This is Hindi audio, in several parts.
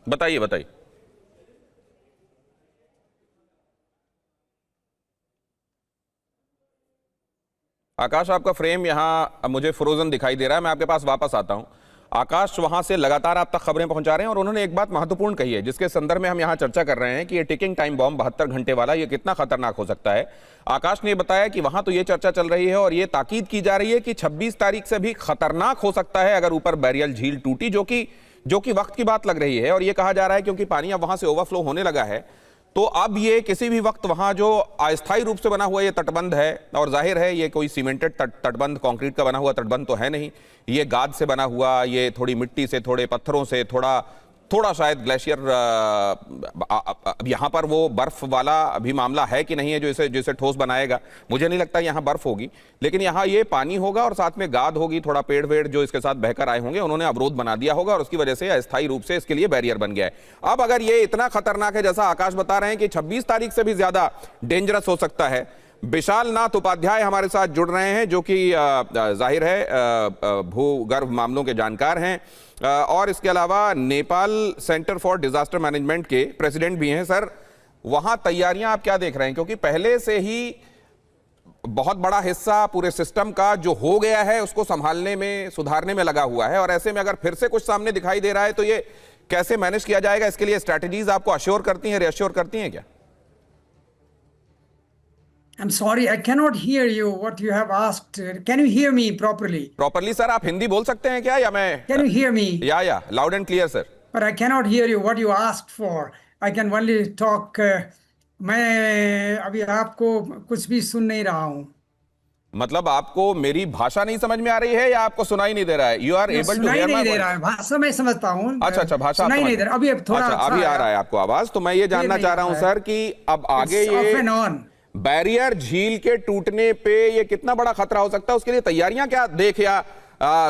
बताइए बताइए। आकाश, आपका फ्रेम यहाँ मुझे फ्रोजन दिखाई दे रहा है, मैं आपके पास वापस आता हूं। आकाश वहां से लगातार आप तक खबरें पहुंचा रहे हैं और उन्होंने एक बात महत्वपूर्ण कही है जिसके संदर्भ में हम यहाँ चर्चा कर रहे हैं कि ये टिकिंग टाइम बॉम्ब 72 घंटे वाला ये कितना खतरनाक हो सकता है। आकाश ने बताया कि वहां तो ये चर्चा चल रही है और ये ताकीद की जा रही है कि 26 तारीख से भी खतरनाक हो सकता है अगर ऊपर बैरियल झील टूटी, जो कि वक्त की बात लग रही है। और ये कहा जा रहा है क्योंकि पानी अब वहां से ओवरफ्लो होने लगा है तो अब ये किसी भी वक्त वहां जो अस्थायी रूप से बना हुआ ये तटबंध है, और जाहिर है ये कोई सीमेंटेड तटबंध कंक्रीट का बना हुआ तटबंध तो है नहीं, ये गाद से बना हुआ, ये थोड़ी मिट्टी से, थोड़े पत्थरों से, थोड़ा शायद ग्लेशियर। अब यहाँ पर वो बर्फ वाला अभी मामला है कि नहीं है जो इसे ठोस बनाएगा, मुझे नहीं लगता यहाँ बर्फ होगी, लेकिन यहाँ ये पानी होगा और साथ में गाद होगी, थोड़ा पेड़ वेड़ जो इसके साथ बहकर आए होंगे उन्होंने अवरोध बना दिया होगा और उसकी वजह से अस्थायी रूप से इसके लिए बैरियर बन गया है। अब अगर ये इतना खतरनाक है जैसा आकाश बता रहे हैं कि 26 तारीख से भी ज्यादा डेंजरस हो सकता है। विशाल नाथ उपाध्याय हमारे साथ जुड़ रहे हैं जो कि जाहिर है भूगर्भ मामलों के जानकार हैं और इसके अलावा Nepal centre for disaster management के प्रेसिडेंट भी हैं। सर, वहां तैयारियां आप क्या देख रहे हैं, क्योंकि पहले से ही बहुत बड़ा हिस्सा पूरे सिस्टम का जो हो गया है उसको संभालने में, सुधारने में लगा हुआ है, और ऐसे में अगर फिर से कुछ सामने दिखाई दे रहा है तो ये कैसे मैनेज किया जाएगा? इसके लिए स्ट्रैटेजीज आपको अश्योर करती हैं, रिअश्योर करती हैं क्या? I'm sorry, I cannot hear you. What you have asked. Can you hear me properly? Properly, sir. आप हिंदी बोल सकते हैं क्या, या मैं? Can you hear me? या loud and clear, sir. But I cannot hear you. What you asked for. I can only talk. मैं अभी आपको कुछ भी सुन नहीं रहा हूँ। मतलब आपको मेरी भाषा नहीं समझ में आ रही है या आपको सुनाई नहीं दे रहा है? You are able to hear my voice? सुनाई नहीं दे रहा है, भाषा मैं समझता हूँ। अच्छा, भाषा सुनाई नहीं दे रहा। अभी थोड़ा अभी आ रहा है आपको आवाज। तो मैं ये जानना चाह रहा हूँ सर कि अब आगे ये बैरियर झील के टूटने पे ये कितना बड़ा खतरा हो सकता है, उसके लिए तैयारियां क्या देख या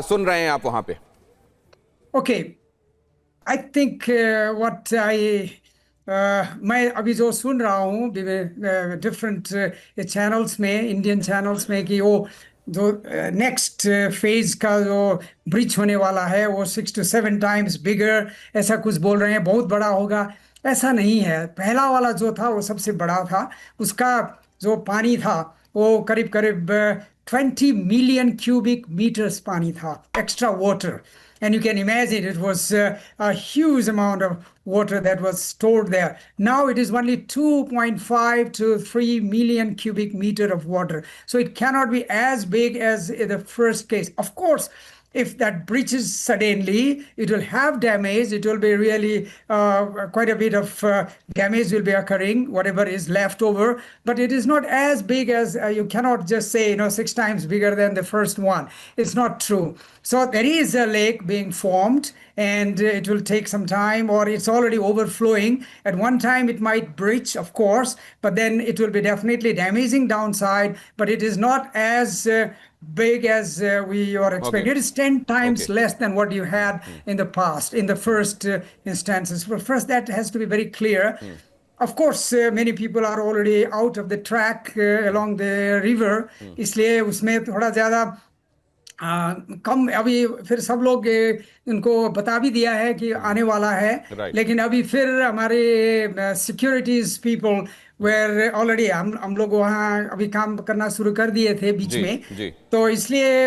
सुन रहे हैं आप वहां पे? ओके, आई थिंक व्हाट मैं अभी जो सुन रहा हूँ डिफरेंट चैनल्स में, इंडियन चैनल्स में, कि वो जो नेक्स्ट फेज का जो ब्रिज होने वाला है वो 6 to 7 times बिगर, ऐसा कुछ बोल रहे हैं, बहुत बड़ा होगा। ऐसा नहीं है। पहला वाला जो था वो सबसे बड़ा था, उसका जो पानी था वो करीब करीब 20 million cubic meters पानी था, extra water. And you can imagine it was a huge amount of water that was stored there. Now it is only 2.5 to 3 million cubic meter of water. So it cannot be as big as the first case. Of course, if that breaches suddenly, it will have damage. It will be really quite a bit of damage will be occurring, whatever is left over. But it is not as big as, you cannot just say, 6 times bigger than the first one. It's not true. So there is a lake being formed, and it will take some time, or it's already overflowing. At one time it might breach, of course, but then it will be definitely damaging downside, but it is not as big as we are expecting. It is 10 times less than what you had in the past, in the first instances. But first, that has to be very clear. Of course, many people are already out of the track along the river. इसलिए उसमें थोड़ा ज़्यादा कम, अभी फिर सब लोग उनको बता भी दिया है कि आने वाला है, लेकिन अभी फिर हमारे सिक्योरिटीज पीपल वेयर ऑलरेडी, हम लोग वहाँ अभी काम करना शुरू कर दिए थे बीच में। तो इसलिए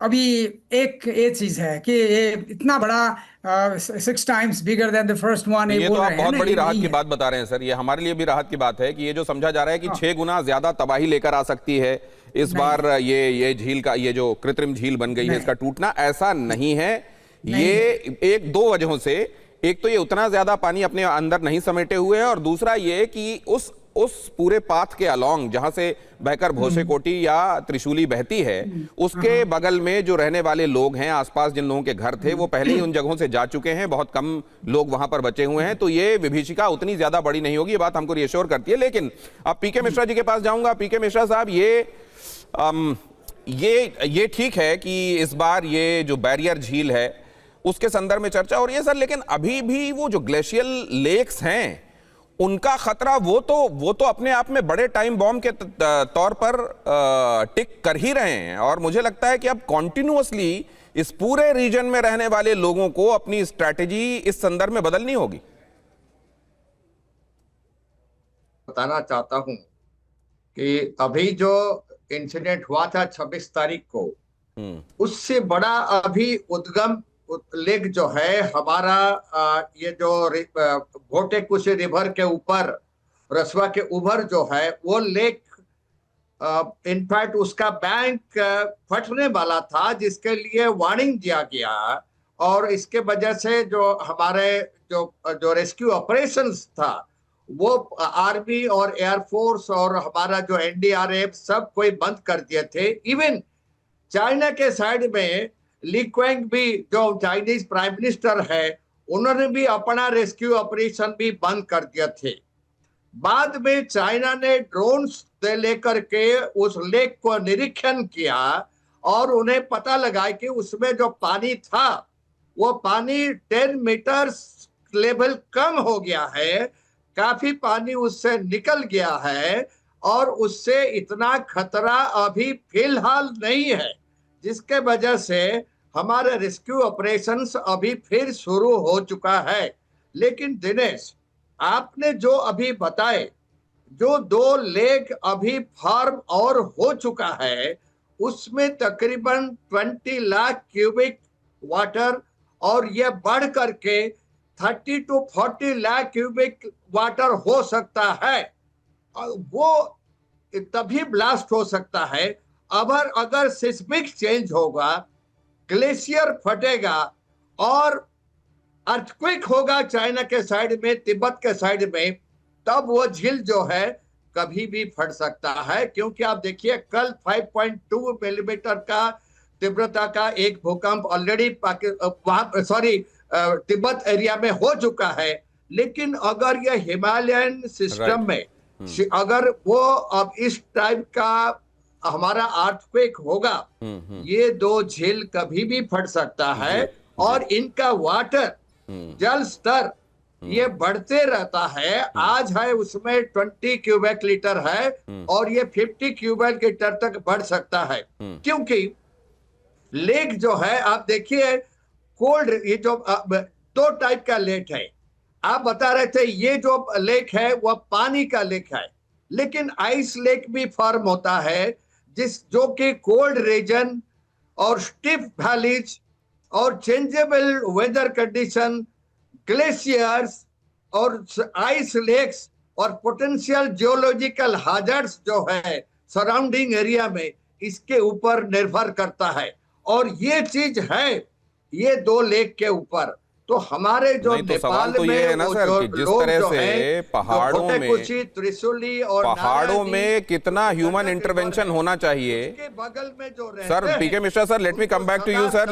अभी एक ये चीज है कि ये इतना बड़ा 6 times bigger than the first one, ये तो आप बहुत बड़ी राहत की बात बता रहे हैं सर। ये हमारे लिए भी राहत की बात है कि ये जो समझा जा रहा है कि 6 गुना ज्यादा तबाही लेकर आ सकती है इस बार ये झील का, ये जो कृत्रिम झील बन गई है इसका टूटना, ऐसा नहीं है। ये 2 वजहों से, एक तो ये उतना ज्यादा पानी अपने अंदर नहीं समेटे हुए है, और दूसरा ये कि उस पूरे पाथ के अलोंग जहां से बहकर भोसेकोटी या त्रिशूली बहती है, उसके बगल में जो रहने वाले लोग हैं, आसपास जिन लोगों के घर थे वो पहले ही उन जगहों से जा चुके हैं, बहुत कम लोग वहां पर बचे हुए हैं। तो ये विभीषिका उतनी ज्यादा बड़ी नहीं होगी, ये बात हमको रिएश्योर करती है। लेकिन अब पीके मिश्रा जी के पास जाऊंगा। पीके मिश्रा साहब, ये ठीक है कि इस बार ये जो बैरियर झील है उसके संदर्भ में चर्चा हो रही है सर, लेकिन अभी भी वो जो ग्लेशियल लेक्स हैं उनका खतरा वो तो अपने आप में बड़े टाइम बॉम्ब के तौर पर टिक कर ही रहे हैं। और मुझे लगता है कि अब कॉन्टिन्यूअसली इस पूरे रीजन में रहने वाले लोगों को अपनी स्ट्रैटेजी इस संदर्भ में बदलनी होगी। बताना चाहता हूं कि अभी जो इंसिडेंट हुआ था 26 तारीख को, उससे बड़ा अभी उद्गम लेक जो है हमारा, ये जो भोटेकुशी रिवर के ऊपर रसवा के ऊपर जो है वो लेक, इनफैक्ट उसका बैंक फटने वाला था, जिसके लिए वार्निंग दिया गया। और इसके वजह से जो हमारे जो रेस्क्यू ऑपरेशंस था वो आर्मी और एयरफोर्स और हमारा जो एनडीआरएफ सब कोई बंद कर दिए थे। इवन चाइना के साइड में ली क्वेंग भी, जो चाइनीज प्राइम मिनिस्टर है, उन्होंने भी अपना रेस्क्यू ऑपरेशन भी बंद कर दिए थे। बाद में चाइना ने ड्रोन से लेकर के उस लेक को निरीक्षण किया और उन्हें पता लगा कि उसमें जो पानी था वो पानी 10 मीटर लेवल कम हो गया है, काफी पानी उससे निकल गया है और उससे इतना खतरा अभी फिलहाल नहीं है, जिसके वजह से हमारे रेस्क्यू ऑपरेशंस अभी फिर शुरू हो चुका है। लेकिन दिनेश, आपने जो अभी बताए, जो 2 लेक अभी फार्म और हो चुका है, उसमें तकरीबन 20 लाख क्यूबिक वाटर, और यह बढ़ करके 30 to 40 लाख क्यूबिक वाटर हो सकता है। वो तभी ब्लास्ट हो सकता है अगर सिस्मिक चेंज होगा, ग्लेशियर फटेगा और अर्थक्वेक होगा चाइना के साइड में, तिब्बत के साइड में, तब वो झील जो है कभी भी फट सकता है। क्योंकि आप देखिए, कल 5.2 मिलीमीटर का तीव्रता का एक भूकंप ऑलरेडी तिब्बत एरिया में हो चुका है। लेकिन अगर यह हिमालयन सिस्टम में अगर वो अब इस टाइप का हमारा अर्थक्वेक होगा, ये 2 झील कभी भी फट सकता है। और इनका वाटर जल स्तर ये बढ़ते रहता है। आज है उसमें 20 क्यूबिक लीटर है और ये 50 क्यूबिक लीटर तक बढ़ सकता है। क्योंकि लेक जो है, आप देखिए, कोल्ड, ये जो 2 टाइप का लेक है। आप बता रहे थे ये जो लेक है वह पानी का लेक है, लेकिन आइस लेक भी फॉर्म होता है, जो कि कोल्ड रीजन और स्टिफ वैलीज और चेंजेबल वेदर कंडीशन, ग्लेशियर्स और आइस लेक्स और पोटेंशियल जियोलॉजिकल हाजर्ड्स जो है सराउंडिंग एरिया में, इसके ऊपर निर्भर करता है। और ये चीज है ये 2 लेक के ऊपर। तो हमारे जो नेपाल तो में ये है ना सर, कि जिस तरह से पहाड़ों में कितना ह्यूमन इंटरवेंशन होना चाहिए। बगल में जो sir, PK Mishra sir, let me come back to you sir.